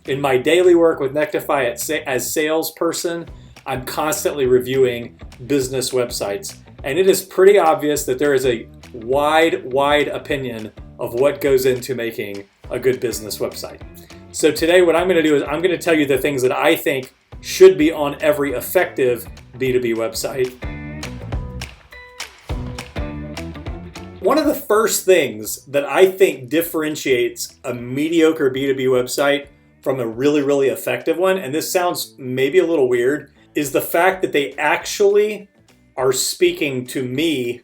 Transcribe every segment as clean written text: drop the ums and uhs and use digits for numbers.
In my daily work with Nectify as salesperson, I'm constantly reviewing business websites. And it is pretty obvious that there is a wide opinion of what goes into making a good business website. So today what I'm going to do is I'm going to tell you the things that I think should be on every effective B2B website. One of the first things that I think differentiates a mediocre B2B website from a really effective one, and this sounds maybe a little weird, is the fact that they actually are speaking to me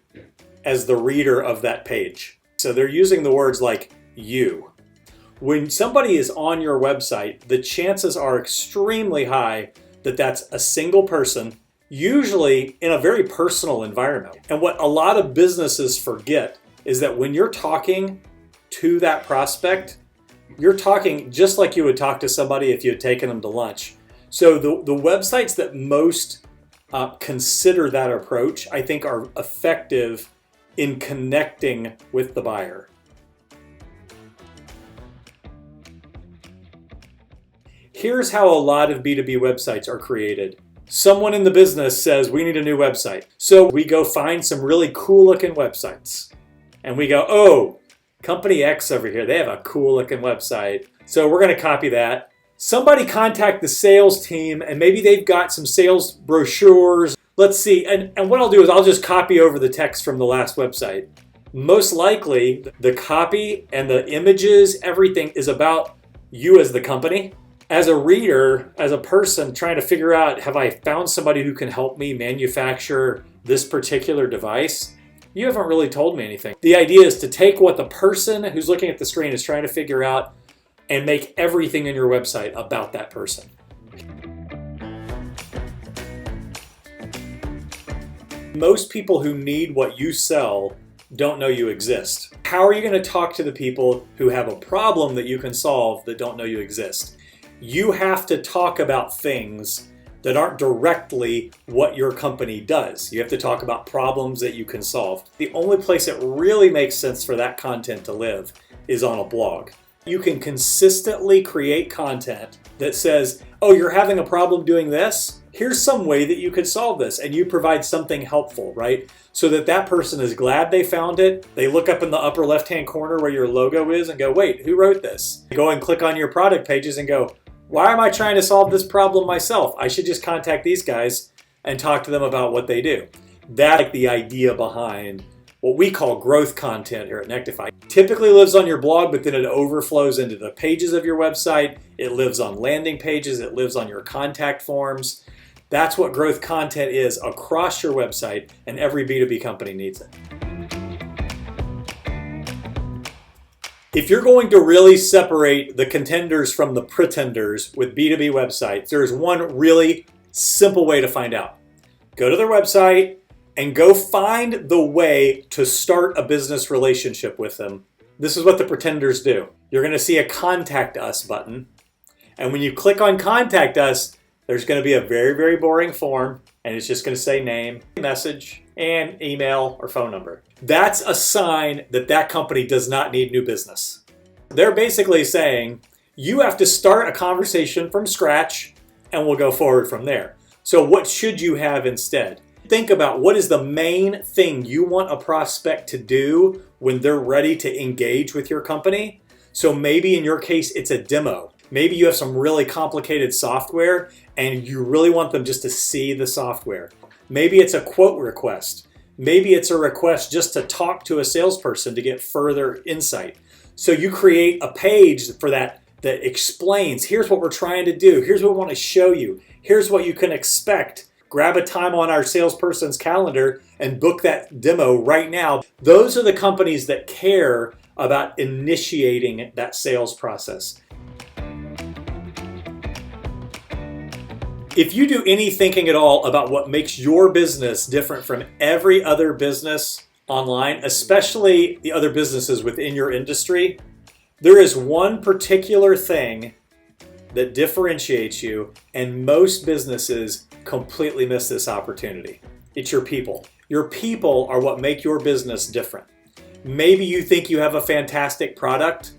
as the reader of that page. So they're using the words like you. When somebody is on your website, the chances are extremely high that that's a single person, usually in a very personal environment. And what a lot of businesses forget is that when you're talking to that prospect, you're talking just like you would talk to somebody if you had taken them to lunch. So the websites that most consider that approach, I think, are effective in connecting with the buyer. Here's how a lot of B2B websites are created. Someone in the business says, we need a new website. So we go find some really cool looking websites. And we go, oh, company X over here, they have a cool looking website. So we're going to copy that. Somebody contact the sales team and maybe they've got some sales brochures. Let's see. And what I'll do is I'll just copy over the text from the last website. Most likely the copy and the images, everything is about you as the company. As a reader, as a person trying to figure out, have I found somebody who can help me manufacture this particular device? You haven't really told me anything. The idea is to take what the person who's looking at the screen is trying to figure out and make everything in your website about that person. Most people who need what you sell don't know you exist. How are you going to talk to the people who have a problem that you can solve that don't know you exist? You have to talk about things that aren't directly what your company does. You have to talk about problems that you can solve. The only place it really makes sense for that content to live is on a blog. You can consistently create content that says, oh, you're having a problem doing this? Here's some way that you could solve this, and you provide something helpful, right? So that person is glad they found it. They look up in the upper left-hand corner where your logo is and go, wait, who wrote this? Go and click on your product pages and go, why am I trying to solve this problem myself? I should just contact these guys and talk to them about what they do. That's like the idea behind what we call growth content here at Nectify. It typically lives on your blog, but then it overflows into the pages of your website. It lives on landing pages. It lives on your contact forms. That's what growth content is across your website, and every B2B company needs it. If you're going to really separate the contenders from the pretenders with B2B websites, there's one really simple way to find out. Go to their website and go find the way to start a business relationship with them. This is what the pretenders do. You're going to see a Contact Us button. And when you click on Contact Us, there's going to be a very boring form, and it's just going to say name, message, and email or phone number. That's a sign that that company does not need new business. They're basically saying, you have to start a conversation from scratch, and we'll go forward from there. So what should you have instead? Think about what is the main thing you want a prospect to do when they're ready to engage with your company. So maybe in your case, it's a demo. Maybe you have some really complicated software and you really want them just to see the software. Maybe it's a quote request. Maybe it's a request just to talk to a salesperson to get further insight. So you create a page for that explains, here's what we're trying to do. Here's what we want to show you. Here's what you can expect. Grab a time on our salesperson's calendar and book that demo right now. Those are the companies that care about initiating that sales process. If you do any thinking at all about what makes your business different from every other business online, especially the other businesses within your industry, there is one particular thing that differentiates you, and most businesses completely miss this opportunity. It's your people. Your people are what make your business different. Maybe you think you have a fantastic product.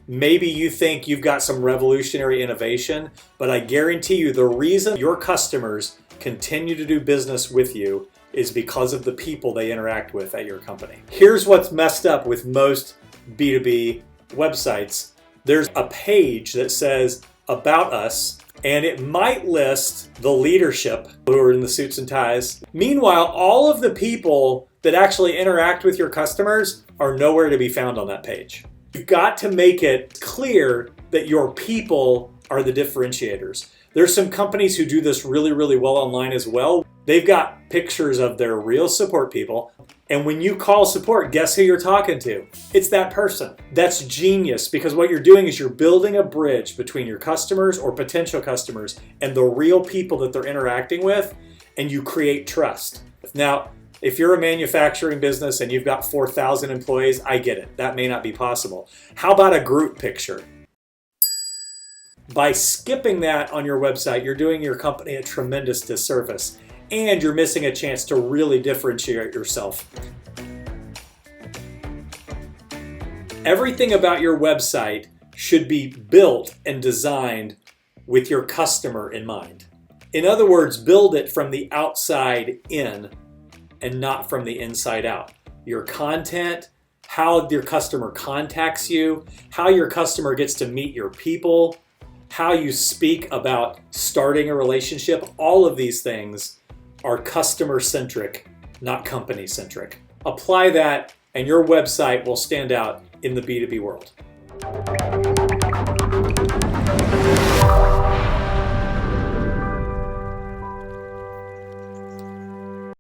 Maybe you think you've got some revolutionary innovation, but I guarantee you the reason your customers continue to do business with you is because of the people they interact with at your company. Here's what's messed up with most B2B websites. There's a page that says About Us, and it might list the leadership who are in the suits and ties. Meanwhile, all of the people that actually interact with your customers are nowhere to be found on that page. You've got to make it clear that your people are the differentiators. There's some companies who do this really, really well online as well. They've got pictures of their real support people. And when you call support, guess who you're talking to? It's that person. That's genius, because what you're doing is you're building a bridge between your customers or potential customers and the real people that they're interacting with, and you create trust. Now, if you're a manufacturing business and you've got 4,000 employees, I get it. That may not be possible. How about a group picture? By skipping that on your website, you're doing your company a tremendous disservice, and you're missing a chance to really differentiate yourself. Everything about your website should be built and designed with your customer in mind. In other words, build it from the outside in and not from the inside out. Your content, how your customer contacts you, how your customer gets to meet your people, how you speak about starting a relationship, all of these things are customer-centric, not company-centric. Apply that and your website will stand out in the B2B world.